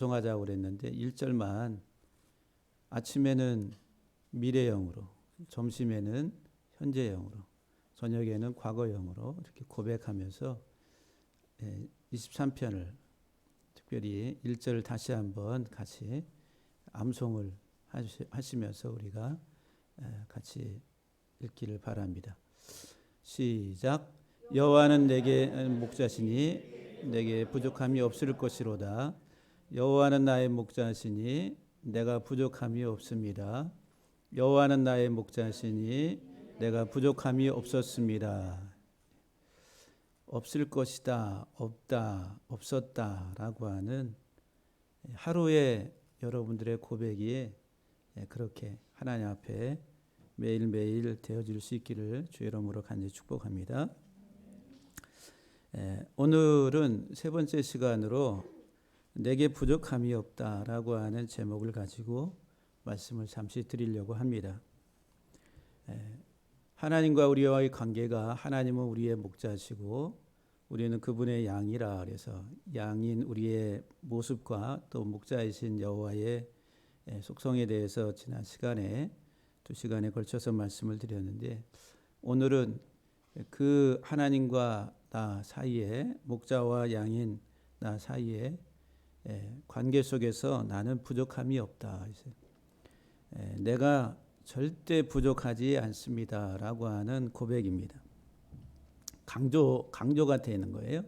구성하자고 그랬는데 1절만 아침에는 미래형으로, 점심에는 현재형으로, 저녁에는 과거형으로 이렇게 고백하면서 23편을 특별히 1절을 다시 한번 같이 암송을 하시면서 우리가 같이 읽기를 바랍니다. 시작. 여호와는 내게 목자시니 내게 부족함이 없을 것이로다. 여호와는 나의 목자시니 내가 부족함이 없습니다. 여호와는 나의 목자시니 내가 부족함이 없었습니다. 없을 것이다, 없다, 없었다라고 하는 하루의 여러분들의 고백이 그렇게 하나님 앞에 매일매일 되어질 수 있기를 주의 이름으로 간절히 축복합니다. 오늘은 세 번째 시간으로 내게 부족함이 없다라고 하는 제목을 가지고 말씀을 잠시 드리려고 합니다. 하나님과 우리와의 관계가 하나님은 우리의 목자시고 우리는 그분의 양이라 그래서 양인 우리의 모습과 또 목자이신 여호와의 속성에 대해서 지난 시간에 2시간에 걸쳐서 말씀을 드렸는데 오늘은 그 하나님과 나 사이에 목자와 양인 나 사이에 관계 속에서 나는 부족함이 없다. 내가 절대 부족하지 않습니다라고 하는 고백입니다. 강조가 되는 거예요.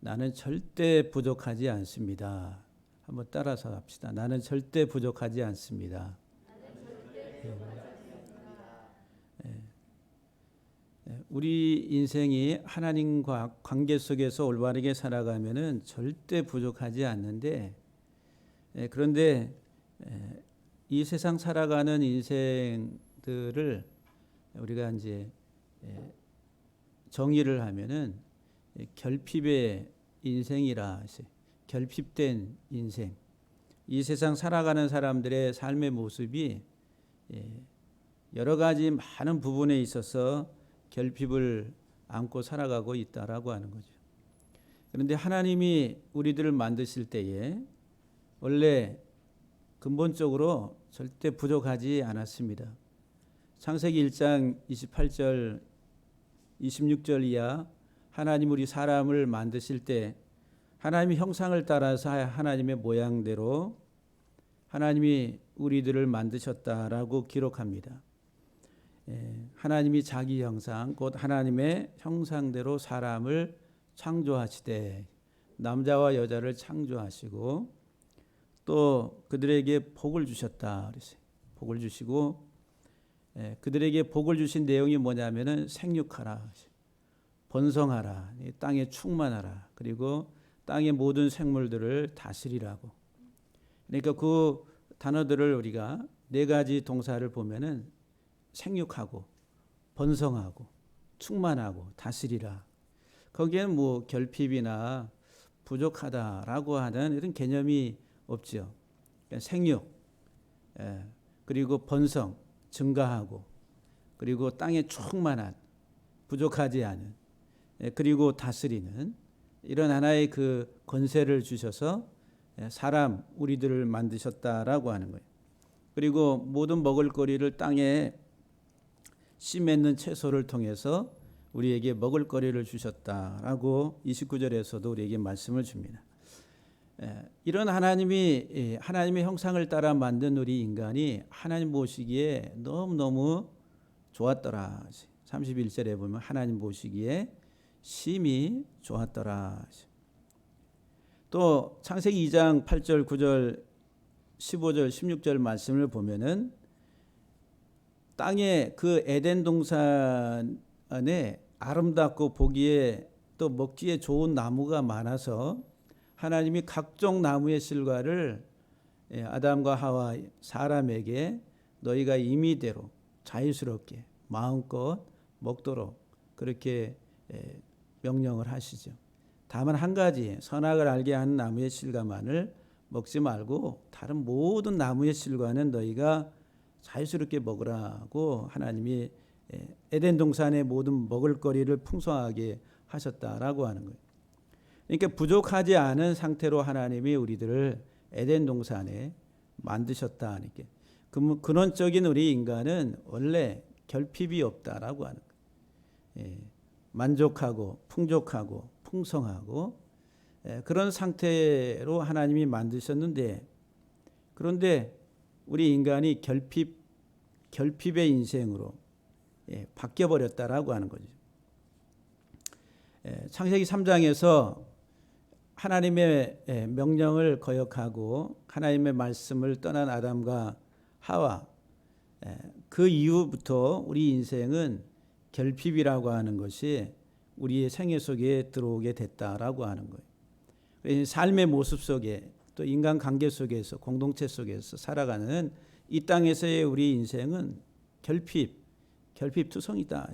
나는 절대 부족하지 않습니다. 한번 따라서 합시다. 나는 절대 부족하지 않습니다. 우리 인생이 하나님과 관계 속에서 올바르게 살아가면은 절대 부족하지 않는데 그런데 이 세상 살아가는 인생들을 우리가 이제 정의를 하면은 결핍의 인생이라 결핍된 인생. 이 세상 살아가는 사람들의 삶의 모습이 여러 가지 많은 부분에 있어서 결핍을 안고 살아가고 있다라고 하는 거죠. 그런데 하나님이 우리들을 만드실 때에 원래 근본적으로 절대 부족하지 않았습니다. 창세기 1장 28절 26절 이하 하나님 우리 사람을 만드실 때 하나님의 형상을 따라서 하나님의 모양대로 하나님이 우리들을 만드셨다라고 기록합니다. 하나님이 자기 형상 곧 하나님의 형상대로 사람을 창조하시되 남자와 여자를 창조하시고 또 그들에게 복을 주셨다 그랬어요. 복을 주시고 그들에게 복을 주신 내용이 뭐냐면은 생육하라, 번성하라, 땅에 충만하라, 그리고 땅의 모든 생물들을 다스리라고. 그러니까 그 단어들을 우리가 네 가지 동사를 보면은 생육하고 번성하고 충만하고 다스리라. 거기에는 뭐 결핍이나 부족하다라고 하는 이런 개념이 없죠. 생육, 그리고 번성, 증가하고, 그리고 땅에 충만한, 부족하지 않은, 그리고 다스리는 이런 하나의 그 권세를 주셔서 사람 우리들을 만드셨다라고 하는 거예요. 그리고 모든 먹을거리를 땅에 씨 맺는 채소를 통해서 우리에게 먹을거리를 주셨다라고 29절에서도 우리에게 말씀을 줍니다. 이런 하나님의 형상을 따라 만든 우리 인간이 하나님 보시기에 너무너무 좋았더라. 31절에 보면 하나님 보시기에 심히 좋았더라. 또 창세기 2장 8절 9절 15절 16절 말씀을 보면은 땅에 그 에덴 동산 안에 아름답고 보기에 또 먹기에 좋은 나무가 많아서 하나님이 각종 나무의 실과를 아담과 하와 사람에게 너희가 임의대로 자유스럽게 마음껏 먹도록 그렇게 명령을 하시죠. 다만 한 가지 선악을 알게 하는 나무의 실과만을 먹지 말고 다른 모든 나무의 실과는 너희가 자유스럽게 먹으라고 하나님이 에덴 동산의 모든 먹을거리를 풍성하게 하셨다라고 하는 거예요. 그러니까 부족하지 않은 상태로 하나님이 우리들을 에덴 동산에 만드셨다 하니까 근원적인 우리 인간은 원래 결핍이 없다라고 하는 거예요. 예, 만족하고 풍족하고 풍성하고 그런 상태로 하나님이 만드셨는데, 그런데 우리 인간이 결핍의 인생으로 바뀌어 버렸다라고 하는 거죠. 창세기 3장에서 하나님의 명령을 거역하고 하나님의 말씀을 떠난 아담과 하와, 그 이후부터 우리 인생은 결핍이라고 하는 것이 우리의 생애 속에 들어오게 됐다라고 하는 거예요. 삶의 모습 속에 또 인간관계 속에서 공동체 속에서 살아가는 이 땅에서의 우리 인생은 결핍투성이다.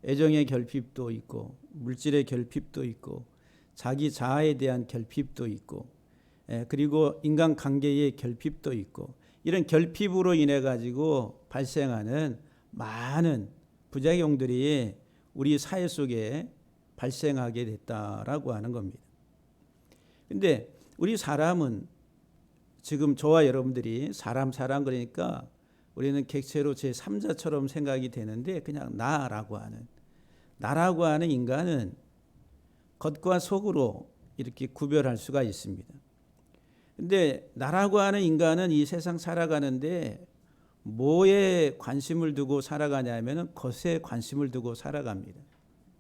애정의 결핍도 있고 물질의 결핍도 있고 자기 자아에 대한 결핍도 있고 그리고 인간관계의 결핍도 있고, 이런 결핍으로 인해 가지고 발생하는 많은 부작용들이 우리 사회 속에 발생하게 됐다라고 하는 겁니다. 근데 우리 사람은 지금 저와 여러분들이 사람 그러니까 우리는 객체로 제3자처럼 생각이 되는데, 그냥 나라고 하는 인간은 겉과 속으로 이렇게 구별할 수가 있습니다. 근데 나라고 하는 인간은 이 세상 살아가는데 뭐에 관심을 두고 살아가냐면은 겉에 관심을 두고 살아갑니다.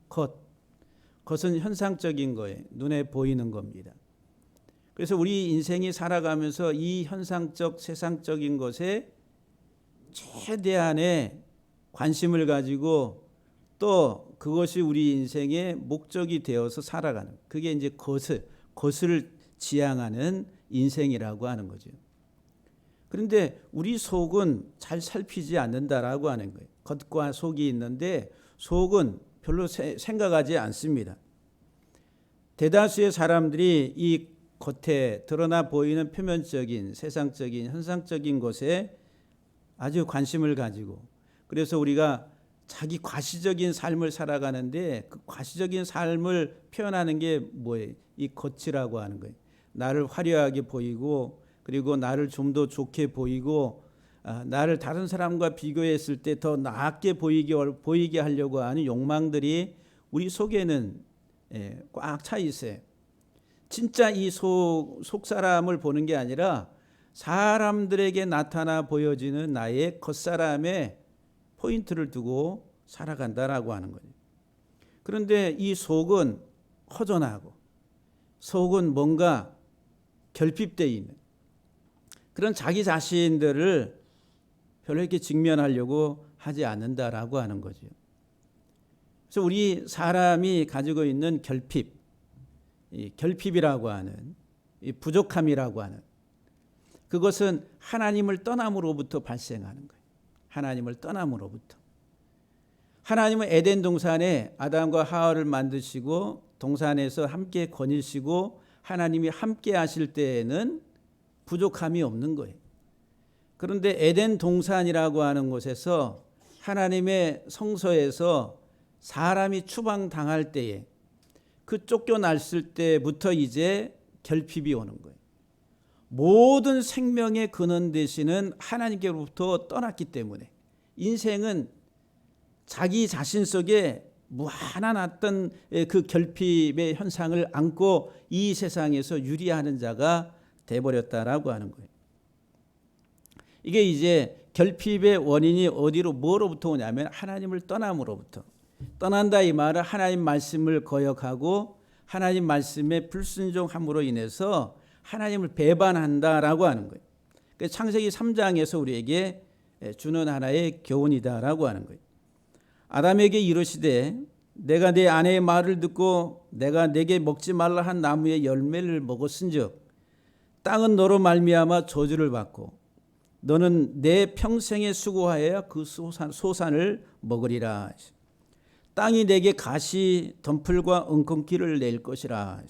겉은 현상적인 거예요. 눈에 보이는 겁니다. 그래서 우리 인생이 살아가면서 이 현상적 세상적인 것에 최대한의 관심을 가지고 또 그것이 우리 인생의 목적이 되어서 살아가는, 그게 이제 것을 지향하는 인생이라고 하는 거죠. 그런데 우리 속은 잘 살피지 않는다라고 하는 거예요. 겉과 속이 있는데 속은 별로 생각하지 않습니다. 대다수의 사람들이 이 겉에 드러나 보이는 표면적인 세상적인 현상적인 것에 아주 관심을 가지고, 그래서 우리가 자기 과시적인 삶을 살아가는데 그 과시적인 삶을 표현하는 게 뭐예요? 이 겉이라고 하는 거예요. 나를 화려하게 보이고, 그리고 나를 좀 더 좋게 보이고, 나를 다른 사람과 비교했을 때 더 나게 보이게 하려고 하는 욕망들이 우리 속에는 꽉 차 있어요. 진짜 이 속 사람을 보는 게 아니라 사람들에게 나타나 보여지는 나의 겉사람에 포인트를 두고 살아간다라고 하는 거예요. 그런데 이 속은 허전하고 속은 뭔가 결핍되어 있는 그런 자기 자신들을 별로 이렇게 직면하려고 하지 않는다라고 하는 거죠. 그래서 우리 사람이 가지고 있는 이 결핍이라고 하는, 이 부족함이라고 하는, 그것은 하나님을 떠남으로부터 발생하는 거예요. 하나님을 떠남으로부터. 하나님은 에덴 동산에 아담과 하와를 만드시고 동산에서 함께 거니시고 하나님이 함께 하실 때에는 부족함이 없는 거예요. 그런데 에덴 동산이라고 하는 곳에서 하나님의 성소에서 사람이 추방당할 때에, 그 쫓겨났을 때부터 이제 결핍이 오는 거예요. 모든 생명의 근원 되시는 하나님께로부터 떠났기 때문에 인생은 자기 자신 속에 무한한 어떤 그 결핍의 현상을 안고 이 세상에서 유리하는 자가 돼버렸다라고 하는 거예요. 이게 이제 결핍의 원인이 뭐로부터 오냐면 하나님을 떠남으로부터. 떠난다 이 말은 하나님 말씀을 거역하고 하나님 말씀에 불순종함으로 인해서 하나님을 배반한다라고 하는 거예요. 그래서 창세기 3장에서 우리에게 주는 하나의 교훈이다라고 하는 거예요. 아담에게 이르시되 내가 내 아내의 말을 듣고 내가 내게 먹지 말라 한 나무의 열매를 먹었은즉 땅은 너로 말미암아 저주를 받고 너는 내 평생에 수고하여야 그 소산을 먹으리라. 땅이 내게 가시 덤풀과 엉겅퀴를 낼 것이라.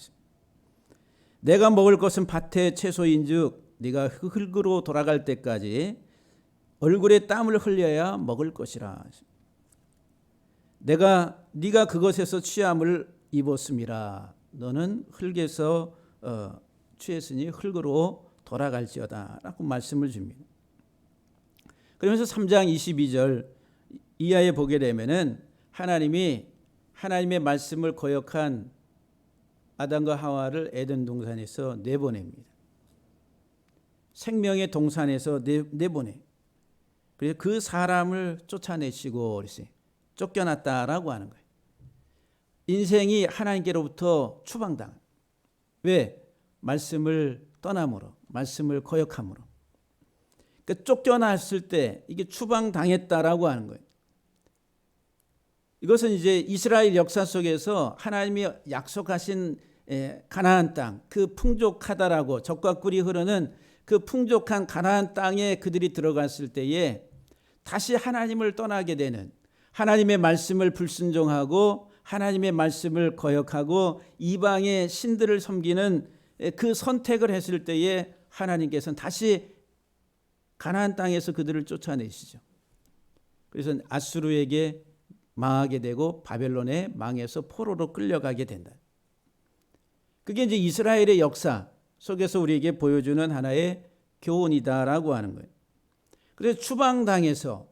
내가 먹을 것은 밭의 채소인즉 네가 흙으로 돌아갈 때까지 얼굴에 땀을 흘려야 먹을 것이라. 네가 그것에서 취함을 입었음이라. 너는 흙에서 취했으니 흙으로 돌아갈지어다 라고 말씀을 줍니다. 그러면서 3장 22절 이하에 보게 되면은 하나님이 하나님의 말씀을 거역한 아담과 하와를 에덴 동산에서 내보냅니다. 생명의 동산에서 내보내. 그래서 그 사람을 쫓아내시고 그랬어요. 쫓겨났다라고 하는 거예요. 인생이 하나님께로부터 추방당. 왜? 말씀을 떠남으로, 말씀을 거역함으로. 그러니까 쫓겨났을 때 이게 추방당했다라고 하는 거예요. 이것은 이제 이스라엘 역사 속에서 하나님이 약속하신 가나안 땅, 그 풍족하다라고 적과 꿀이 흐르는 그 풍족한 가나안 땅에 그들이 들어갔을 때에 다시 하나님을 떠나게 되는, 하나님의 말씀을 불순종하고 하나님의 말씀을 거역하고 이방의 신들을 섬기는 그 선택을 했을 때에 하나님께서는 다시 가나안 땅에서 그들을 쫓아내시죠. 그래서 아수르에게 망하게 되고 바벨론에 망해서 포로로 끌려가게 된다. 그게 이제 이스라엘의 역사 속에서 우리에게 보여주는 하나의 교훈이다라고 하는 거예요. 그래서 추방당해서,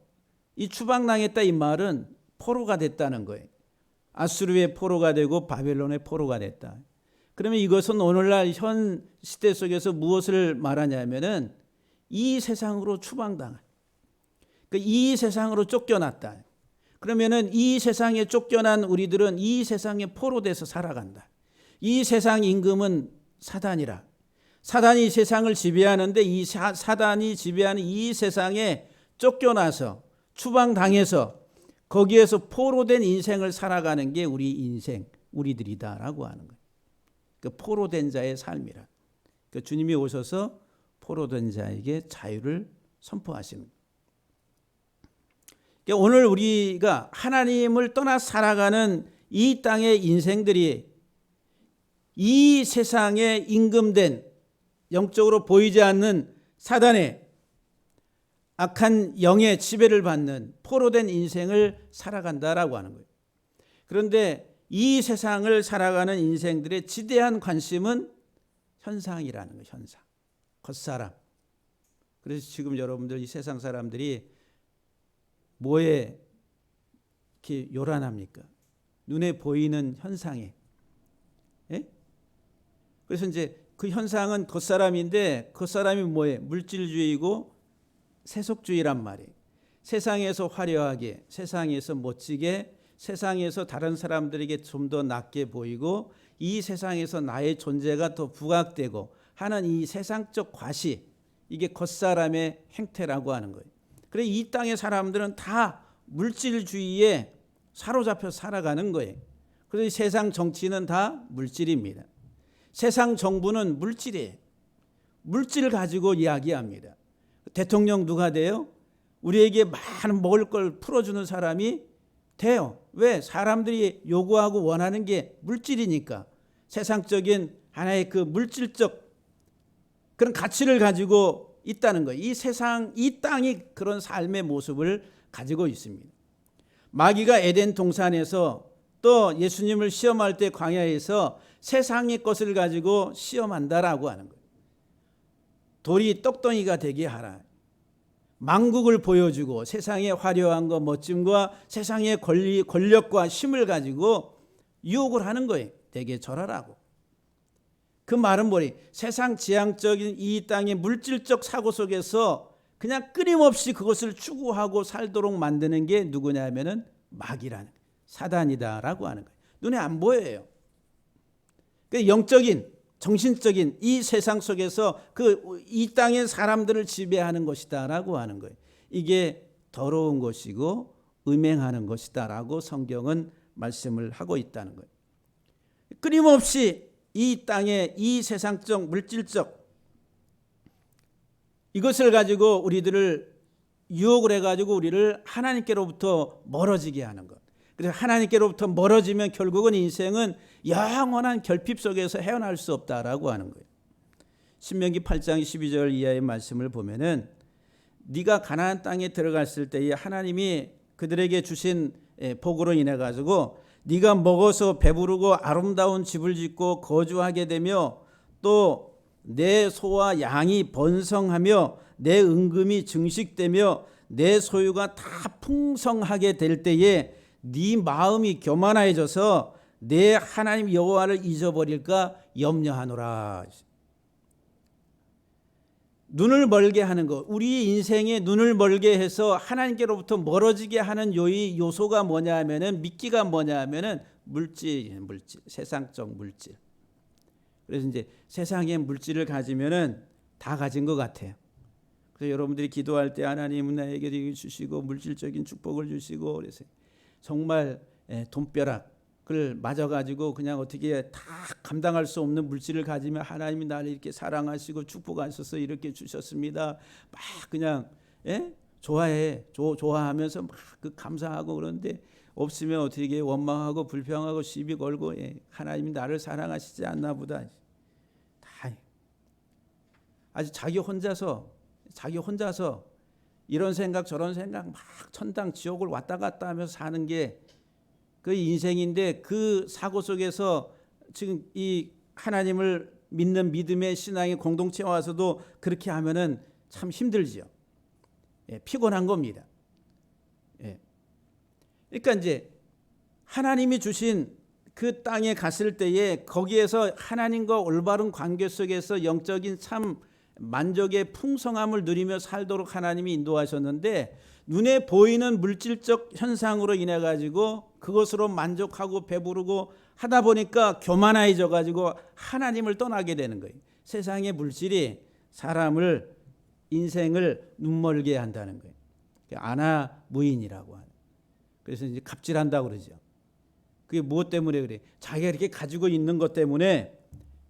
이 추방당했다 이 말은 포로가 됐다는 거예요. 아수르의 포로가 되고 바벨론의 포로가 됐다. 그러면 이것은 오늘날 현 시대 속에서 무엇을 말하냐면은 이 세상으로 추방당한, 그러니까 이 세상으로 쫓겨났다. 그러면은 이 세상에 쫓겨난 우리들은 이 세상에 포로돼서 살아간다. 이 세상 임금은 사단이라. 사단이 세상을 지배하는데 이 사단이 지배하는 이 세상에 쫓겨나서 추방당해서 거기에서 포로된 인생을 살아가는 게 우리 인생, 우리들이다라고 하는 거예요. 그 포로된 자의 삶이라. 그 주님이 오셔서 포로된 자에게 자유를 선포하시는 거예요. 그러니까 오늘 우리가 하나님을 떠나 살아가는 이 땅의 인생들이 이 세상에 임금된, 영적으로 보이지 않는 사단의 악한 영의 지배를 받는 포로된 인생을 살아간다라고 하는 거예요. 그런데 이 세상을 살아가는 인생들의 지대한 관심은 현상이라는 거예요. 현상. 겉사람. 그래서 지금 여러분들 이 세상 사람들이 뭐에 이렇게 요란합니까? 눈에 보이는 현상에. 예? 그래서 이제 그 현상은 겉사람인데 겉사람이 뭐예요? 물질주의고 세속주의란 말이에요. 세상에서 화려하게, 세상에서 멋지게, 세상에서 다른 사람들에게 좀 더 낫게 보이고 이 세상에서 나의 존재가 더 부각되고 하는 이 세상적 과시, 이게 겉사람의 행태라고 하는 거예요. 그래 이 땅의 사람들은 다 물질주의에 사로잡혀 살아가는 거예요. 그래서 이 세상 정치는 다 물질입니다. 세상 정부는 물질이에요. 물질 가지고 이야기합니다. 대통령 누가 돼요? 우리에게 많은 먹을 걸 풀어주는 사람이 돼요. 왜? 사람들이 요구하고 원하는 게 물질이니까. 세상적인 하나의 그 물질적 그런 가치를 가지고 있다는 거예요. 이 세상, 이 땅이 그런 삶의 모습을 가지고 있습니다. 마귀가 에덴 동산에서 또 예수님을 시험할 때 광야에서 세상의 것을 가지고 시험한다라고 하는 거예요. 돌이 떡덩이가 되게 하라. 만국을 보여주고 세상의 화려한 것, 멋짐과 세상의 권력과 힘을 가지고 유혹을 하는 거예요. 내게 절하라고. 그 말은 뭐니? 세상 지향적인 이 땅의 물질적 사고 속에서 그냥 끊임없이 그것을 추구하고 살도록 만드는 게 누구냐면은 마귀라는 사단이다라고 하는 거예요. 눈에 안 보여요. 그 영적인, 정신적인 이 세상 속에서 그 이 땅의 사람들을 지배하는 것이다라고 하는 거예요. 이게 더러운 것이고 음행하는 것이다라고 성경은 말씀을 하고 있다는 거예요. 끊임없이 이 땅의 이 세상적 물질적 이것을 가지고 우리들을 유혹을 해가지고 우리를 하나님께로부터 멀어지게 하는 것. 그래서 하나님께로부터 멀어지면 결국은 인생은 영원한 결핍 속에서 헤어날 수 없다라고 하는 거예요. 신명기 8장 12절 이하의 말씀을 보면은 네가 가나안 땅에 들어갔을 때에 하나님이 그들에게 주신 복으로 인해 가지고 네가 먹어서 배부르고 아름다운 집을 짓고 거주하게 되며 또 내 소와 양이 번성하며 내 은금이 증식되며 내 소유가 다 풍성하게 될 때에 네 마음이 교만해져서 내 하나님 여호와를 잊어버릴까 염려하노라. 눈을 멀게 하는 것, 우리 인생에 눈을 멀게 해서 하나님께로부터 멀어지게 하는 요소가 뭐냐 하면은, 미끼가 뭐냐 하면은 물질, 세상적 물질. 그래서 이제 세상의 물질을 가지면은 다 가진 것 같아요. 그래서 여러분들이 기도할 때 하나님은 나에게 주시고 물질적인 축복을 주시고, 그래서 정말 돈벼락을 맞아가지고 그냥 어떻게 다 감당할 수 없는 물질을 가지면 하나님이 나를 이렇게 사랑하시고 축복하셔서 이렇게 주셨습니다. 막 그냥 좋아하면서 막 그 감사하고, 그런데 없으면 어떻게 원망하고 불평하고 시비 걸고, 하나님이 나를 사랑하시지 않나 보다. 다 아주 자기 혼자서 이런 생각 저런 생각 막 천당 지옥을 왔다 갔다 하면서 사는 게 그 인생인데, 그 사고 속에서 지금 이 하나님을 믿는 믿음의 신앙의 공동체에 와서도 그렇게 하면은 참 힘들지요. 피곤한 겁니다. 그러니까 이제 하나님이 주신 그 땅에 갔을 때에 거기에서 하나님과 올바른 관계 속에서 영적인 참 만족의 풍성함을 누리며 살도록 하나님이 인도하셨는데, 눈에 보이는 물질적 현상으로 인해 가지고 그것으로 만족하고 배부르고 하다 보니까 교만해져 가지고 하나님을 떠나게 되는 거예요. 세상의 물질이 사람을, 인생을 눈멀게 한다는 거예요. 아나무인이라고 하는. 그래서 이제 갑질한다고 그러죠. 그게 무엇 때문에 그래? 자기가 이렇게 가지고 있는 것 때문에,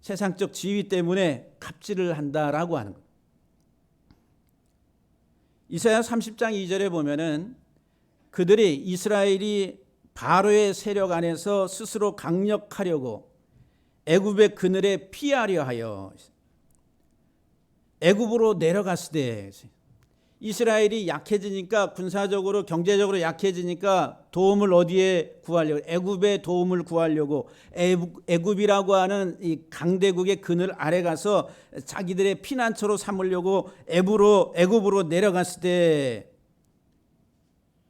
세상적 지위 때문에 갑질을 한다라고 하는 거예요. 이사야 30장 2절에 보면은 그들이, 이스라엘이 바로의 세력 안에서 스스로 강력하려고 애굽의 그늘에 피하려 하여 애굽으로 내려갔을 때, 이스라엘이 약해지니까, 군사적으로 경제적으로 약해지니까 도움을 어디에 구하려고? 애굽의 도움을 구하려고 애굽이라고 하는 이 강대국의 그늘 아래 가서 자기들의 피난처로 삼으려고 애굽으로 내려갔을 때,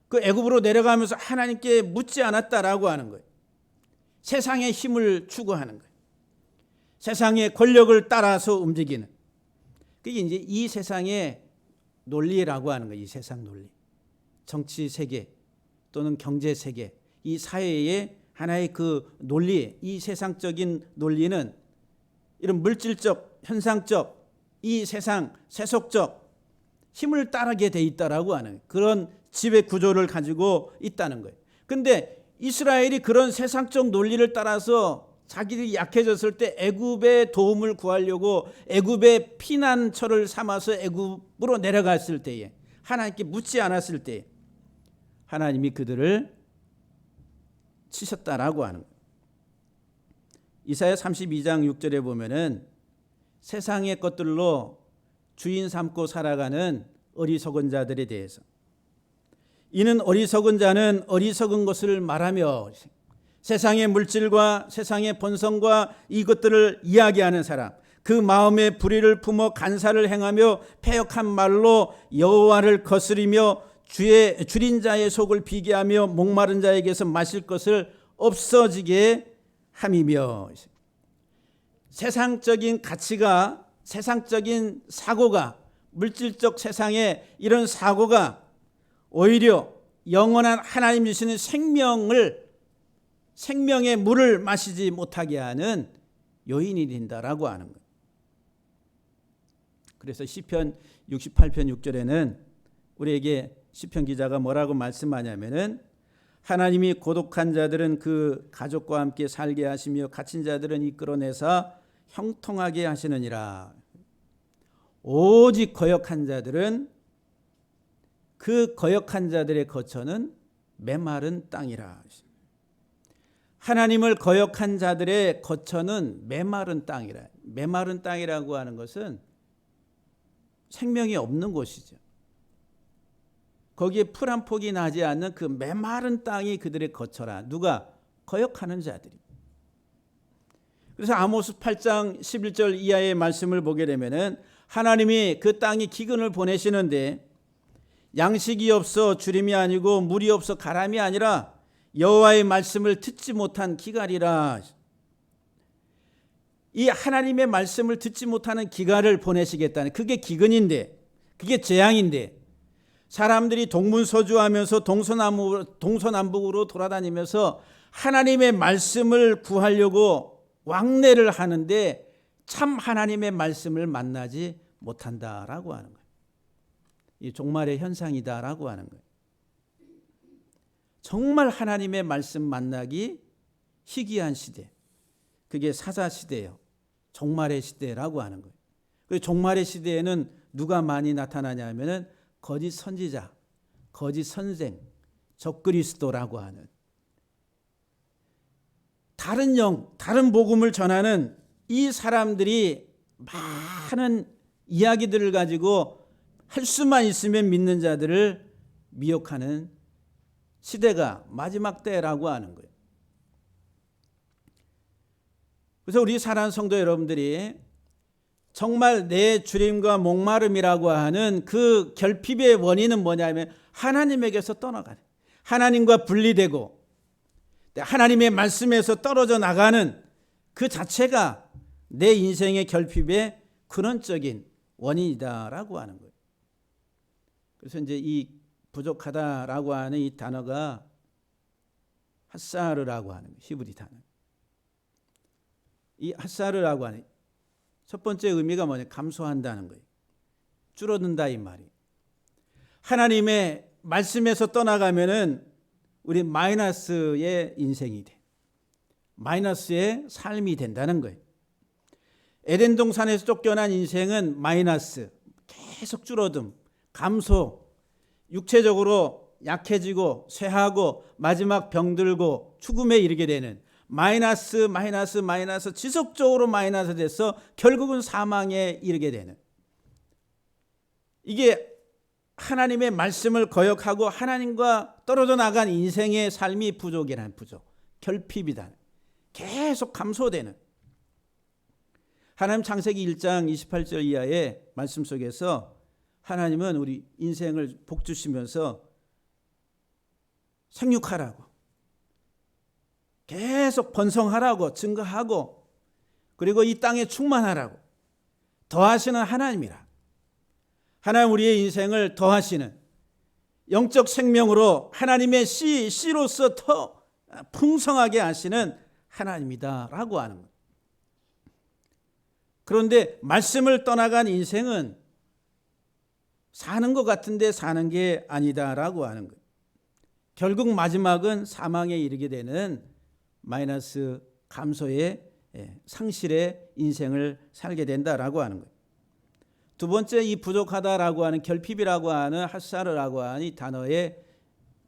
그 애굽으로 내려가면서 하나님께 묻지 않았다라고 하는 거예요. 세상의 힘을 추구하는 거예요. 세상의 권력을 따라서 움직이는. 그게 이제 이 세상의 논리라고 하는 거예요. 이 세상 논리. 정치 세계 또는 경제 세계, 이 사회의 하나의 그 논리, 이 세상적인 논리는 이런 물질적, 현상적, 이 세상 세속적 힘을 따르게 돼 있다라고 하는 그런 지배 구조를 가지고 있다는 거예요. 근데 이스라엘이 그런 세상적 논리를 따라서 자기들이 약해졌을 때 애굽의 도움을 구하려고 애굽의 피난처를 삼아서 애굽으로 내려갔을 때에, 하나님께 묻지 않았을 때에 하나님이 그들을 치셨다라고 하는 거예요. 이사야 32장 6절에 보면은 세상의 것들로 주인 삼고 살아가는 어리석은 자들에 대해서, 이는 어리석은 자는 어리석은 것을 말하며, 세상의 물질과 세상의 번성과 이것들을 이야기하는 사람, 그 마음에 불의를 품어 간사를 행하며 패역한 말로 여호와를 거스리며 줄인 자의 속을 비게하며 목마른 자에게서 마실 것을 없어지게 함이며, 세상적인 가치가, 세상적인 사고가, 물질적 세상의 이런 사고가 오히려 영원한 하나님 주시는 생명의 물을 마시지 못하게 하는 요인이 된다라고 하는 거예요. 그래서 시편 68편 6절에는 우리에게 시편 기자가 뭐라고 말씀하냐면은, 하나님이 고독한 자들은 그 가족과 함께 살게 하시며 갇힌 자들은 이끌어내사 형통하게 하시느니라. 오직 거역한 자들은, 그 거역한 자들의 거처는 메마른 땅이라. 하나님을 거역한 자들의 거처는 메마른 땅이라. 메마른 땅이라고 하는 것은 생명이 없는 곳이죠. 거기에 풀 한 폭이 나지 않는 그 메마른 땅이 그들의 거처라. 누가? 거역하는 자들이. 그래서 아모스 8장 11절 이하의 말씀을 보게 되면은 하나님이 그 땅에 기근을 보내시는데 양식이 없어 주림이 아니고 물이 없어 가람이 아니라 여호와의 말씀을 듣지 못한 기갈이라. 이 하나님의 말씀을 듣지 못하는 기갈을 보내시겠다는, 그게 기근인데, 그게 재앙인데, 사람들이 동문서주하면서 동서남북으로 돌아다니면서 하나님의 말씀을 구하려고 왕래를 하는데 참 하나님의 말씀을 만나지 못한다라고 하는 거예요. 이 종말의 현상이다라고 하는 거예요. 정말 하나님의 말씀 만나기 희귀한 시대, 그게 사사시대예요. 종말의 시대라고 하는 거예요. 그리고 종말의 시대에는 누가 많이 나타나냐 하면은 거짓 선지자, 거짓 선생, 적그리스도라고 하는 다른 영, 다른 복음을 전하는 이 사람들이 많은 이야기들을 가지고 할 수만 있으면 믿는 자들을 미혹하는 시대가 마지막 때라고 하는 거예요. 그래서 우리 사랑하는 성도 여러분들이 정말 내 주림과 목마름이라고 하는 그 결핍의 원인은 뭐냐면 하나님에게서 떠나가는, 하나님과 분리되고 하나님의 말씀에서 떨어져 나가는 그 자체가 내 인생의 결핍의 근원적인 원인이다라고 하는 거예요. 그래서 이제 이 부족하다라고 하는 이 단어가 핫사르라고 하는 히브리 단어. 이 핫사르라고 하는 첫 번째 의미가 뭐냐? 감소한다는 거예요. 줄어든다 이 말이. 하나님의 말씀에서 떠나가면은 우리 마이너스의 인생이 돼. 마이너스의 삶이 된다는 거예요. 에덴 동산에서 쫓겨난 인생은 마이너스, 계속 줄어듦, 감소, 육체적으로 약해지고 쇠하고 마지막 병들고 죽음에 이르게 되는 마이너스 지속적으로 마이너스 돼서 결국은 사망에 이르게 되는, 이게 하나님의 말씀을 거역하고 하나님과 떨어져 나간 인생의 삶이 부족이라는, 부족, 결핍이다, 계속 감소되는. 하나님 창세기 1장 28절 이하의 말씀 속에서 하나님은 우리 인생을 복 주시면서 생육하라고, 계속 번성하라고, 증거하고, 그리고 이 땅에 충만하라고 더하시는 하나님이라. 하나님 우리의 인생을 더하시는, 영적 생명으로 하나님의 씨로서 더 풍성하게 하시는 하나님이다라고 하는 것. 그런데 말씀을 떠나간 인생은 사는 것 같은데 사는 게 아니다라고 하는 거예요. 결국 마지막은 사망에 이르게 되는 마이너스, 감소의, 상실의 인생을 살게 된다라고 하는 거예요. 두 번째, 이 부족하다라고 하는, 결핍이라고 하는 핫사르라고 하는 이 단어의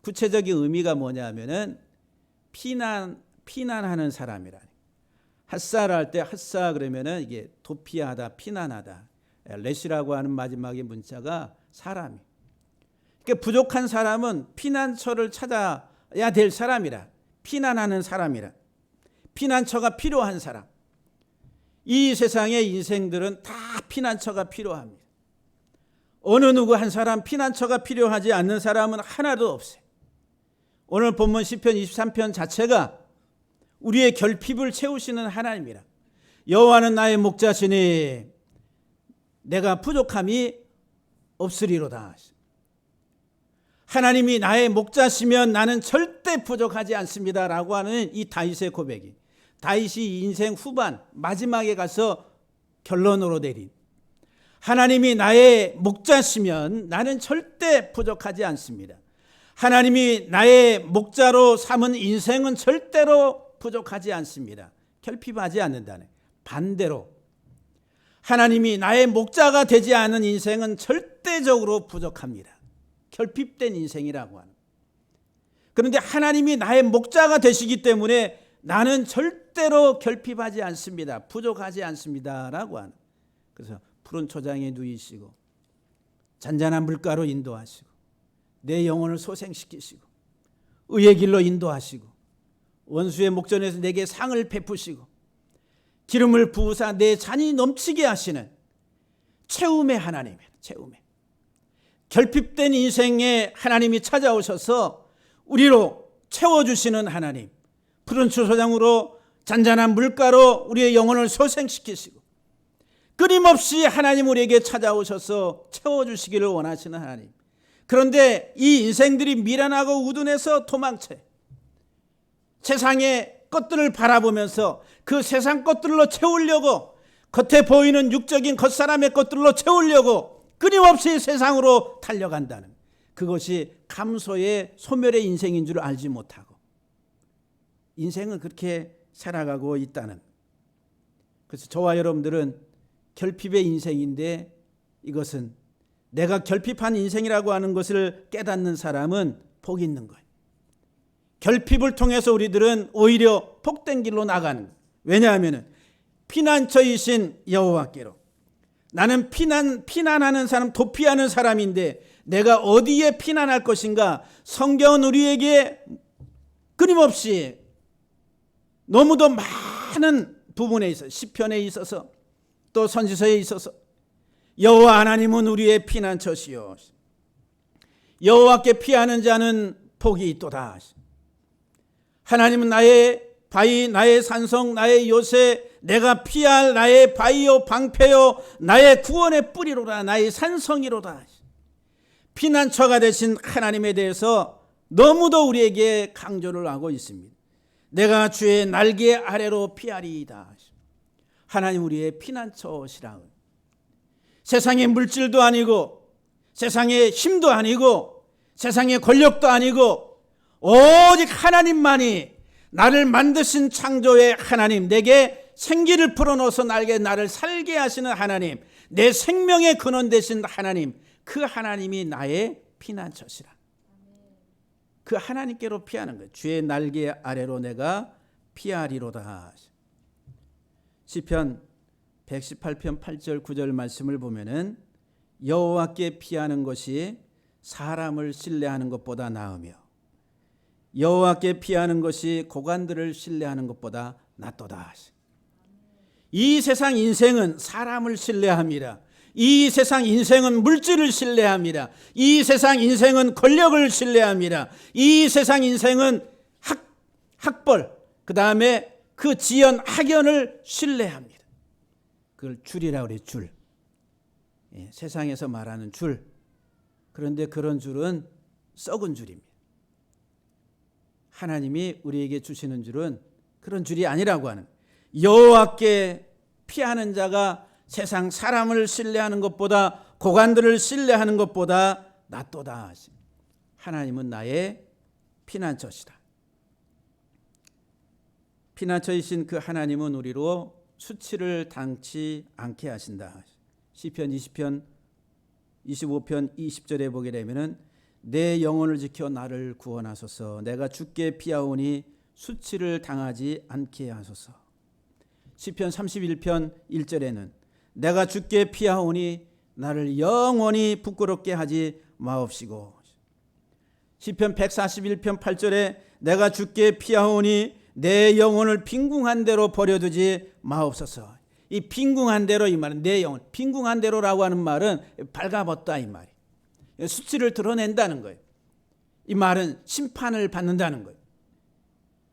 구체적인 의미가 뭐냐면은 피난하는 사람이라. 핫사르 할 때 핫사 그러면은 이게 도피하다, 피난하다. 레시라고 하는 마지막의 문자가 사람이. 그러니까 부족한 사람은 피난처를 찾아야 될 사람이라. 피난하는 사람이라. 피난처가 필요한 사람. 이 세상의 인생들은 다 피난처가 필요합니다. 어느 누구 한 사람 피난처가 필요하지 않는 사람은 하나도 없어요. 오늘 본문 시편 23편 자체가 우리의 결핍을 채우시는 하나님이라. 여호와는 나의 목자시니 내가 부족함이 없으리로다. 하나님이 나의 목자시면 나는 절대 부족하지 않습니다라고 하는 이 다윗의 고백이, 다윗이 인생 후반 마지막에 가서 결론으로 내린, 하나님이 나의 목자시면 나는 절대 부족하지 않습니다. 하나님이 나의 목자로 삼은 인생은 절대로 부족하지 않습니다. 결핍하지 않는다네. 반대로 하나님이 나의 목자가 되지 않은 인생은 절대적으로 부족합니다. 결핍된 인생이라고 하는. 그런데 하나님이 나의 목자가 되시기 때문에 나는 절대로 결핍하지 않습니다. 부족하지 않습니다라고 하는. 그래서 푸른 초장에 누이시고 잔잔한 물가로 인도하시고 내 영혼을 소생시키시고 의의 길로 인도하시고 원수의 목전에서 내게 상을 베푸시고 기름을 부으사 내 잔이 넘치게 하시는 채움의 하나님이에요. 채움의. 결핍된 인생에 하나님이 찾아오셔서 우리로 채워주시는 하나님. 푸른 추소장으로 잔잔한 물가로 우리의 영혼을 소생시키시고 끊임없이 하나님 우리에게 찾아오셔서 채워주시기를 원하시는 하나님. 그런데 이 인생들이 미련하고 우둔해서 도망쳐 세상의 것들을 바라보면서 그 세상 것들로 채우려고, 겉에 보이는 육적인 겉사람의 것들로 채우려고 끊임없이 세상으로 달려간다는, 그것이 감소의 소멸의 인생인 줄 알지 못하고 인생은 그렇게 살아가고 있다는. 그래서 저와 여러분들은 결핍의 인생인데, 이것은 내가 결핍한 인생이라고 하는 것을 깨닫는 사람은 복이 있는 거예요. 결핍을 통해서 우리들은 오히려 복된 길로 나가는 거예요. 왜냐하면 피난처이신 여호와께로, 나는 피난하는 사람, 도피하는 사람인데 내가 어디에 피난할 것인가. 성경은 우리에게 끊임없이 너무도 많은 부분에 있어서, 시편에 있어서 또 선지서에 있어서 여호와 하나님은 우리의 피난처시요 여호와께 피하는 자는 복이 있도다. 하나님은 나의 바위, 나의 산성, 나의 요새, 내가 피할 나의 바위요 방패요 나의 구원의 뿌리로다, 나의 산성이로다. 피난처가 되신 하나님에 대해서 너무도 우리에게 강조를 하고 있습니다. 내가 주의 날개 아래로 피하리이다. 하나님 우리의 피난처시라. 세상의 물질도 아니고 세상의 힘도 아니고 세상의 권력도 아니고 오직 하나님만이, 나를 만드신 창조의 하나님, 내게 생기를 풀어넣어서 나를 살게 하시는 하나님, 내 생명의 근원 되신 하나님, 그 하나님이 나의 피난처시라. 그 하나님께로 피하는 거예요. 주의 날개 아래로 내가 피하리로다. 시편 118편 8절 9절 말씀을 보면은 여호와께 피하는 것이 사람을 신뢰하는 것보다 나으며 여호와께 피하는 것이 고관들을 신뢰하는 것보다 낫도다. 이 세상 인생은 사람을 신뢰합니다. 이 세상 인생은 물질을 신뢰합니다. 이 세상 인생은 권력을 신뢰합니다. 이 세상 인생은 학벌, 그 다음에 그 지연 학연을 신뢰합니다. 그걸 줄이라고 그래요. 줄. 세상에서 말하는 줄. 그런데 그런 줄은 썩은 줄입니다. 하나님이 우리에게 주시는 줄은 그런 줄이 아니라고 하는, 여호와께 피하는 자가 세상 사람을 신뢰하는 것보다, 고관들을 신뢰하는 것보다 낫도다. 하나님은 나의 피난처시다. 피난처이신 그 하나님은 우리로 수치를 당치 않게 하신다. 시편 20편 25편 20절에 보게 되면은 내 영혼을 지켜 나를 구원하소서. 내가 주께 피하오니 수치를 당하지 않게 하소서. 시편 31편 1절에는 내가 주께 피하오니 나를 영원히 부끄럽게 하지 마옵시고. 시편 141편 8절에 내가 주께 피하오니 내 영혼을 빈궁한 대로 버려두지 마옵소서. 이 빈궁한 대로, 이 말은 내 영혼, 빈궁한 대로라고 하는 말은 발가벗다 이 말이에요. 수치를 드러낸다는 거예요. 이 말은 심판을 받는다는 거예요.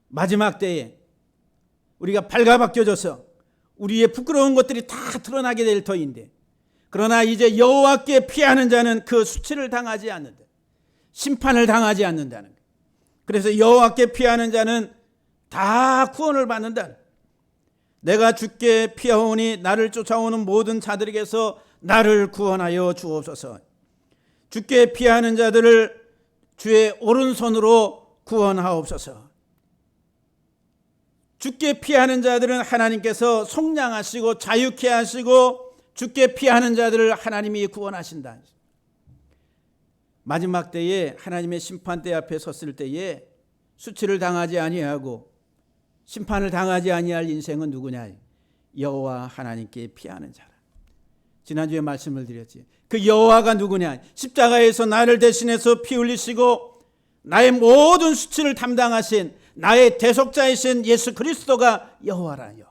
마지막 때에 우리가 발가벗겨져서 우리의 부끄러운 것들이 다 드러나게 될 터인데, 그러나 이제 여호와께 피하는 자는 그 수치를 당하지 않는다. 심판을 당하지 않는다는 거예요. 그래서 여호와께 피하는 자는 다 구원을 받는다. 내가 주께 피하오니 나를 쫓아오는 모든 자들에게서 나를 구원하여 주옵소서. 주께 피하는 자들을 주의 오른손으로 구원하옵소서. 주께 피하는 자들은 하나님께서 속량하시고 자유케 하시고, 주께 피하는 자들을 하나님이 구원하신다. 마지막 때에 하나님의 심판대 앞에 섰을 때에 수치를 당하지 아니하고 심판을 당하지 아니할 인생은 누구냐? 여호와 하나님께 피하는 자라. 지난주에 말씀을 드렸지. 그 여호와가 누구냐? 십자가에서 나를 대신해서 피 흘리시고 나의 모든 수치를 담당하신 나의 대속자이신 예수 그리스도가 여호와라요.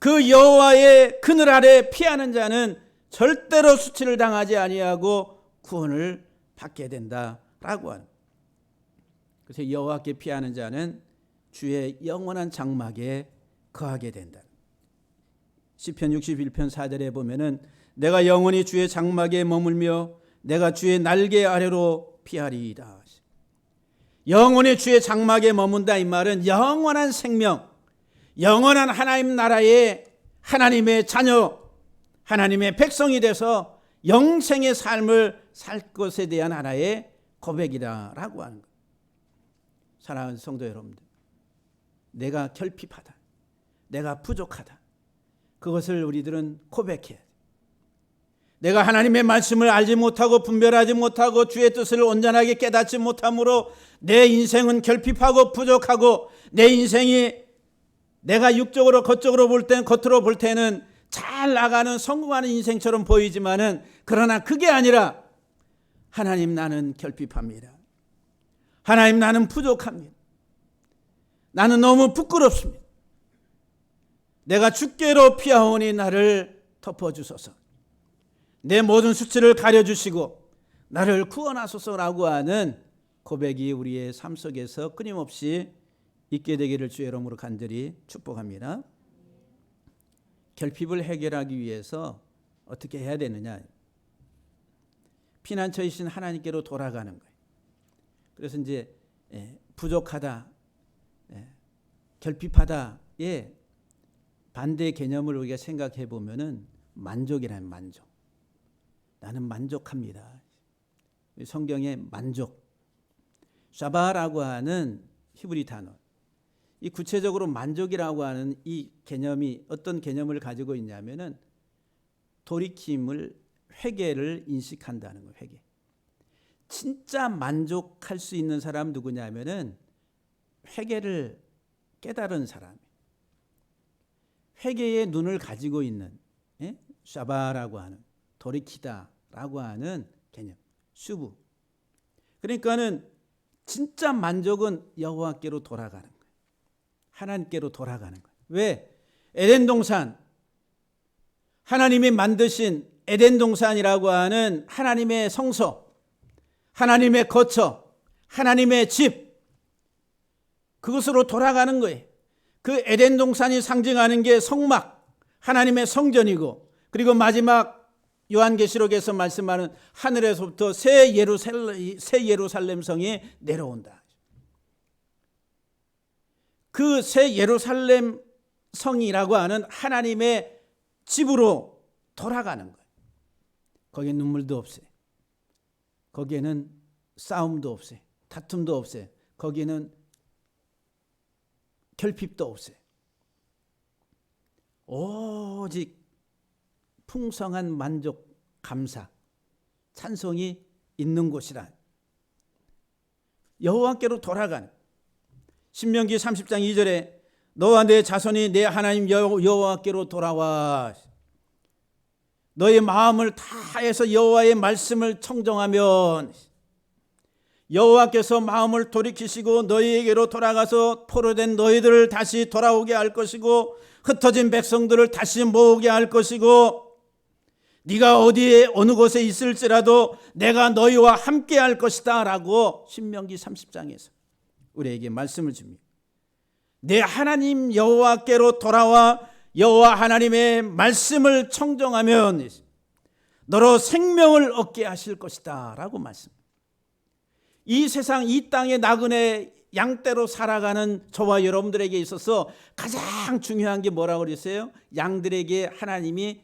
그 여호와의 그늘 아래 피하는 자는 절대로 수치를 당하지 아니하고 구원을 받게 된다라고 하는. 그래서 여호와께 피하는 자는 주의 영원한 장막에 거하게 된다. 시편 61편 4절에 보면은 내가 영원히 주의 장막에 머물며 내가 주의 날개 아래로 피하리이다. 영원히 주의 장막에 머문다 이 말은 영원한 생명, 영원한 하나님 나라의 하나님의 자녀, 하나님의 백성이 돼서 영생의 삶을 살 것에 대한 하나의 고백이다라고 하는 거예요. 사랑하는 성도 여러분들, 내가 결핍하다, 내가 부족하다, 그것을 우리들은 고백해야 돼. 내가 하나님의 말씀을 알지 못하고 분별하지 못하고 주의 뜻을 온전하게 깨닫지 못함으로 내 인생은 결핍하고 부족하고 내 인생이 내가 육적으로 겉적으로 볼 때는, 겉으로 볼 때는 잘 나가는 성공하는 인생처럼 보이지만은 그러나 그게 아니라 하나님 나는 결핍합니다. 하나님 나는 부족합니다. 나는 너무 부끄럽습니다. 내가 주께로 피하오니 나를 덮어주소서. 내 모든 수치를 가려주시고 나를 구원하소서라고 하는 고백이 우리의 삶 속에서 끊임없이 있게 되기를 주의 이름으로 간절히 축복합니다. 결핍을 해결하기 위해서 어떻게 해야 되느냐? 피난처이신 하나님께로 돌아가는 거예요. 그래서 이제 부족하다, 결핍하다의 반대 개념을 우리가 생각해 보면은 만족이라는 만족. 나는 만족합니다. 성경에 만족, 샤바라고 하는 히브리 단어. 이 구체적으로 만족이라고 하는 이 개념이 어떤 개념을 가지고 있냐면은 돌이킴을, 회개를 인식한다는 거예요. 회개. 진짜 만족할 수 있는 사람 누구냐면은 회개를 깨달은 사람. 회개의 눈을 가지고 있는, 샤바라고 하는, 돌이키다라고 하는 개념. 슈브. 그러니까는 진짜 만족은 여호와께로 돌아가는 거예요. 하나님께로 돌아가는 거예요. 왜? 에덴 동산, 하나님이 만드신 에덴 동산이라고 하는 하나님의 성소, 하나님의 거처, 하나님의 집, 그것으로 돌아가는 거예요. 그 에덴 동산이 상징하는 게 성막, 하나님의 성전이고, 그리고 마지막 요한계시록에서 말씀하는 하늘에서부터 새 예루살렘 성이 내려온다. 그 새 예루살렘 성이라고 하는 하나님의 집으로 돌아가는 거예요. 거기에 눈물도 없어요. 거기에는 싸움도 없어요. 다툼도 없어요. 거기에는 결핍도 없어요. 오직 풍성한 만족, 감사, 찬송이 있는 곳이라. 여호와께로 돌아가는. 신명기 30장 2절에 너와 내 자손이 내 하나님 여호와께로 돌아와 너의 마음을 다해서 여호와의 말씀을 청정하면 여호와께서 마음을 돌이키시고 너희에게로 돌아가서 포로된 너희들을 다시 돌아오게 할 것이고 흩어진 백성들을 다시 모으게 할 것이고 네가 어디에 어느 곳에 있을지라도 내가 너희와 함께 할 것이다 라고 신명기 30장에서 우리에게 말씀을 줍니다. 내 하나님 여호와께로 돌아와 여호와 하나님의 말씀을 청정하면 너로 생명을 얻게 하실 것이다 라고 말씀합니다. 이 세상 이 땅의 나그네 양떼로 살아가는 저와 여러분들에게 있어서 가장 중요한 게 뭐라고 그랬어요? 양들에게 하나님이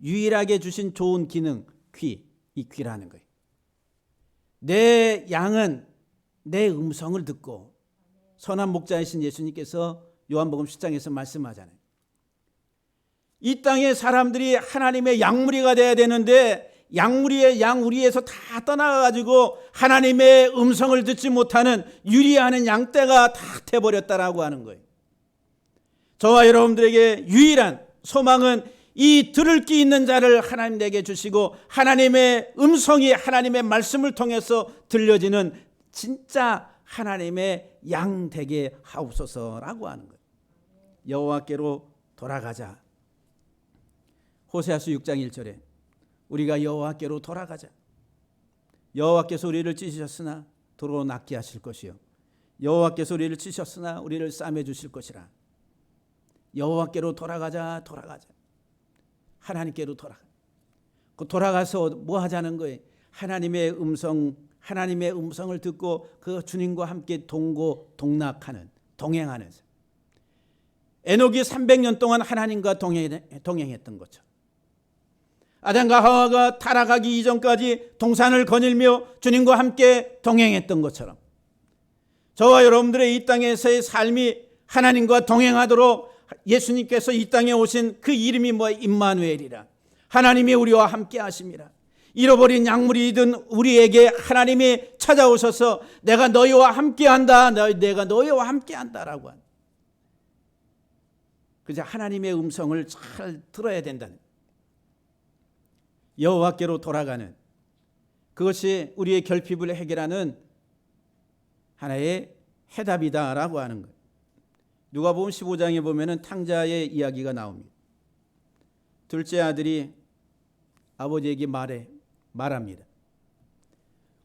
유일하게 주신 좋은 기능, 귀, 이 귀라는 거예요. 내 양은 내 음성을 듣고 선한 목자이신 예수님께서 요한복음 10장에서 말씀하잖아요. 이 땅의 사람들이 하나님의 양무리가 돼야 되는데 양무리의 양우리에서 다 떠나가지고 하나님의 음성을 듣지 못하는 유리하는 양떼가 다 돼버렸다라고 하는 거예요. 저와 여러분들에게 유일한 소망은 이 들을 귀 있는 자를 하나님 내게 주시고 하나님의 음성이 하나님의 말씀을 통해서 들려지는 진짜 하나님의 양 되게 하옵소서라고 하는 거예요. 여호와께로 돌아가자. 호세아서 6장 1절에 우리가 여호와께로 돌아가자. 여호와께서 우리를 찢으셨으나 도로 낫게 하실 것이요 여호와께서 우리를 찢으셨으나 우리를 싸매 주실 것이라. 여호와께로 돌아가자. 하나님께로 돌아가. 그 돌아가서 뭐 하자는 거예요? 하나님의 음성을 듣고 그 주님과 함께 동행하는. 에녹이 300년 동안 하나님과 동행했던 것처럼 아담과 하와가 타락하기 이전까지 동산을 거닐며 주님과 함께 동행했던 것처럼 저와 여러분들의 이 땅에서의 삶이 하나님과 동행하도록 예수님께서 이 땅에 오신 그 이름이 임마누엘이라. 하나님이 우리와 함께 하심이라. 잃어버린 약물이든 우리에게 하나님이 찾아오셔서 내가 너희와 함께한다. 내가 너희와 함께한다라고 한. 그래서 하나님의 음성을 잘 들어야 된다는. 여호와께로 돌아가는 그것이 우리의 결핍을 해결하는 하나의 해답이다라고 하는 거예요. 누가복음 15장에 보면은 탕자의 이야기가 나옵니다. 둘째 아들이 아버지에게 말합니다.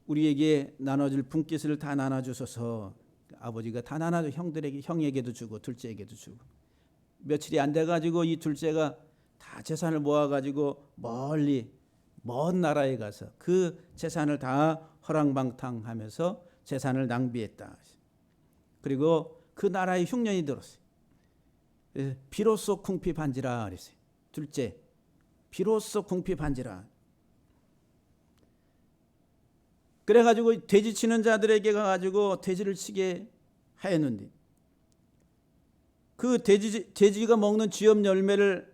우리에게 나눠줄 분깃을 다 나눠주소서. 아버지가 다 나눠줘. 형에게도 주고 둘째에게도 주고. 며칠이 안 돼가지고 이 둘째가 다 재산을 모아가지고 멀리 먼 나라에 가서 그 재산을 다 허랑방탕하면서 재산을 낭비했다. 그리고 그 나라에 흉년이 들었어요. 비로소 궁핍한지라 그랬어요. 둘째, 비로소 궁핍한지라. 그래가지고 돼지 치는 자들에게 가가지고 돼지를 치게 하였는데 그 돼지가 먹는 쥐염 열매를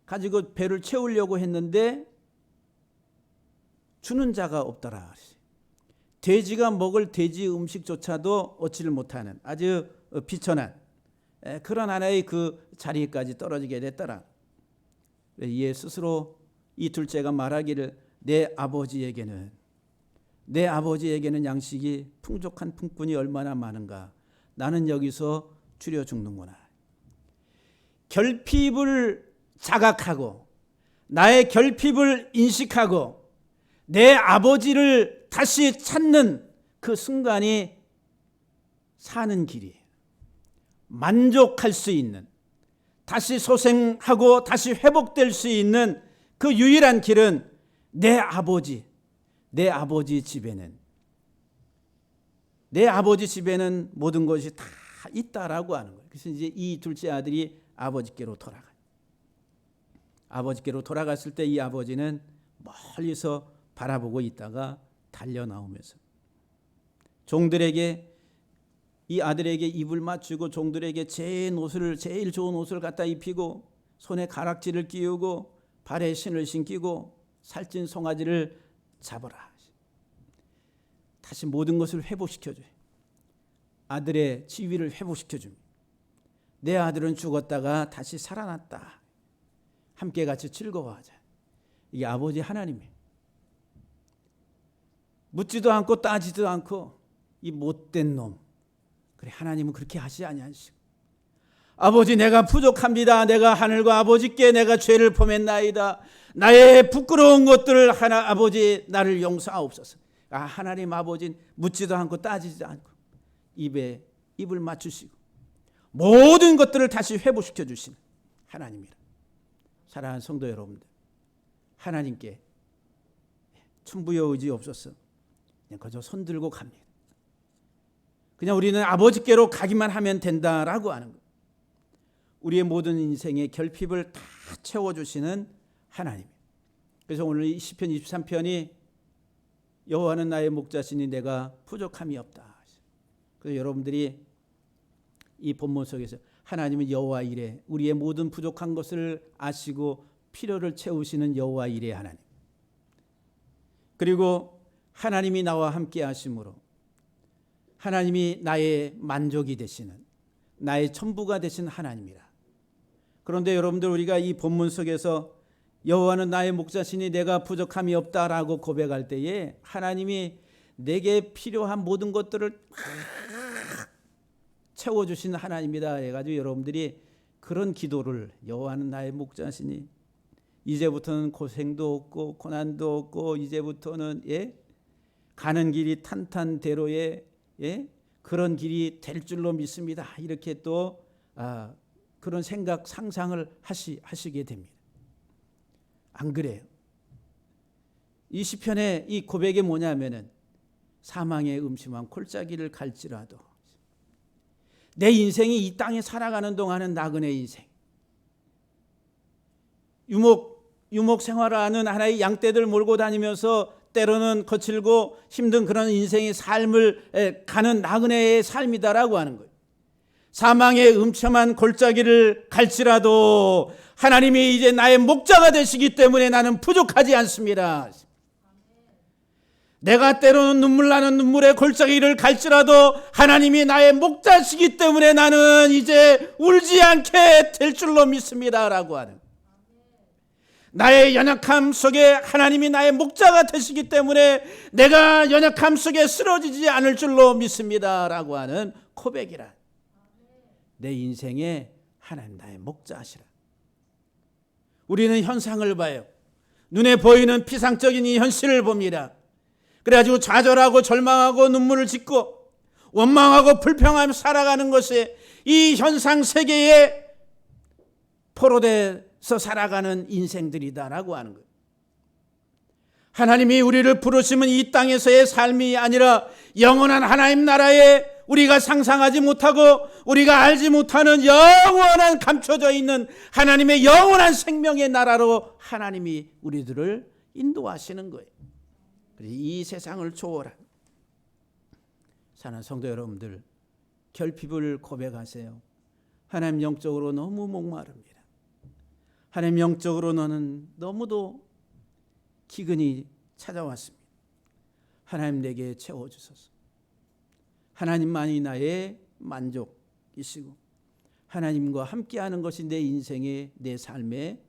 가지고 배를 채우려고 했는데 주는 자가 없더라. 돼지가 먹을 돼지 음식조차도 얻지를 못하는 아주 비천한 그런 하나의 그 자리까지 떨어지게 됐더라. 이에 스스로 이 둘째가 말하기를 내 아버지에게는 양식이 풍족한 품꾼이 얼마나 많은가. 나는 여기서 줄여 죽는구나. 결핍을 자각하고 나의 결핍을 인식하고 내 아버지를 다시 찾는 그 순간이 사는 길이에요. 만족할 수 있는, 다시 소생하고 다시 회복될 수 있는 그 유일한 길은 내 아버지 집에는 모든 것이 다 있다라고 하는 거예요. 그래서 이제 이 둘째 아들이 아버지께로 돌아가요. 아버지께로 돌아갔을 때 이 아버지는 멀리서 바라보고 있다가 달려 나오면서 종들에게 이 아들에게 입을 맞추고 종들에게 제일 좋은 옷을 갖다 입히고 손에 가락지를 끼우고 발에 신을 신기고 살찐 송아지를 잡아라. 다시 모든 것을 회복시켜줘요. 아들의 지위를 회복시켜줍니다. 내 아들은 죽었다가 다시 살아났다. 함께 같이 즐거워하자. 이게 아버지 하나님이에요. 묻지도 않고 따지도 않고 이 못된 놈. 그래 하나님은 그렇게 하시지 아니하시고 아버지 내가 부족합니다. 내가 하늘과 아버지께 내가 죄를 범했나이다. 나의 부끄러운 것들을 아버지 나를 용서하옵소서. 하나님 아버지는 묻지도 않고 따지지도 않고 입에 입을 맞추시고 모든 것들을 다시 회복시켜 주시는 하나님이라. 사랑하는 성도 여러분들, 하나님께 천부여 의지 없어서 그냥 그저 손 들고 갑니다. 그냥 우리는 아버지께로 가기만 하면 된다라고 하는 거예요. 우리의 모든 인생의 결핍을 다 채워주시는 하나님. 그래서 오늘 이 시편 23편이 여호와는 나의 목자시니 내가 부족함이 없다. 그래서 여러분들이 이 본문 속에서 하나님은 여호와 이레, 우리의 모든 부족한 것을 아시고 필요를 채우시는 여호와 이레 하나님. 그리고 하나님이 나와 함께 하심으로 하나님이 나의 만족이 되시는 나의 전부가 되신 하나님이라. 그런데 여러분들 우리가 이 본문 속에서 여호와는 나의 목자시니 내가 부족함이 없다라고 고백할 때에 하나님이 내게 필요한 모든 것들을 채워주신 하나님이다 해가지고 여러분들이 그런 기도를 여호와는 나의 목자시니 이제부터는 고생도 없고 고난도 없고 이제부터는 가는 길이 탄탄대로의 그런 길이 될 줄로 믿습니다. 이렇게 또 그런 생각 상상을 하시게 됩니다. 안 그래요? 이 시편의 이 고백이 뭐냐면은 사망의 음침한 골짜기를 갈지라도 내 인생이 이 땅에 살아가는 동안은 나그네 인생, 유목 생활하는 하나의 양떼들 몰고 다니면서 때로는 거칠고 힘든 그런 인생의 삶을 가는 나그네의 삶이다라고 하는 거예요. 사망의 음침한 골짜기를 갈지라도 하나님이 이제 나의 목자가 되시기 때문에 나는 부족하지 않습니다. 내가 때로는 눈물 나는 눈물의 골짜기를 갈지라도 하나님이 나의 목자시기 때문에 나는 이제 울지 않게 될 줄로 믿습니다라고 하는, 나의 연약함 속에 하나님이 나의 목자가 되시기 때문에 내가 연약함 속에 쓰러지지 않을 줄로 믿습니다라고 하는 고백이라. 내 인생에 하나님 나의 목자시라. 우리는 현상을 봐요. 눈에 보이는 피상적인 이 현실을 봅니다. 그래가지고 좌절하고 절망하고 눈물을 짓고 원망하고 불평하며 살아가는 것이 이 현상 세계에 포로돼서 살아가는 인생들이다라고 하는 거예요. 하나님이 우리를 부르시면 이 땅에서의 삶이 아니라 영원한 하나님 나라에 우리가 상상하지 못하고 우리가 알지 못하는 영원한 감춰져 있는 하나님의 영원한 생명의 나라로 하나님이 우리들을 인도하시는 거예요. 이 세상을 초월한 사랑하는 성도 여러분들, 결핍을 고백하세요. 하나님 영적으로 너무 목마릅니다. 하나님 영적으로 너는 너무도 기근이 찾아왔습니다. 하나님 내게 채워주소서. 하나님만이 나의 만족이시고 하나님과 함께하는 것이 내 인생의 내 삶의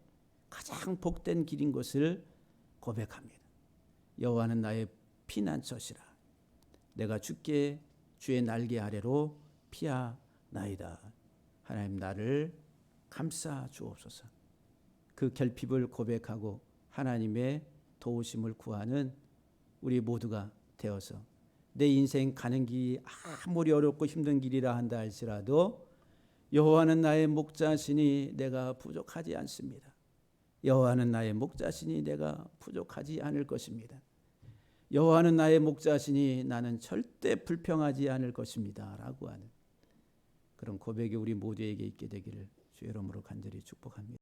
가장 복된 길인 것을 고백합니다. 여호와는 나의 피난처시라. 내가 주의 날개 아래로 피하나이다. 하나님 나를 감싸 주옵소서. 그 결핍을 고백하고 하나님의 도우심을 구하는 우리 모두가 되어서 내 인생 가는 길이 아무리 어렵고 힘든 길이라 한다 할지라도 여호와는 나의 목자시니 내가 부족하지 않습니다. 여호와는 나의 목자시니 내가 부족하지 않을 것입니다. 여호와는 나의 목자시니 나는 절대 불평하지 않을 것입니다 라고 하는 그런 고백이 우리 모두에게 있게 되기를 주의 이름으로 간절히 축복합니다.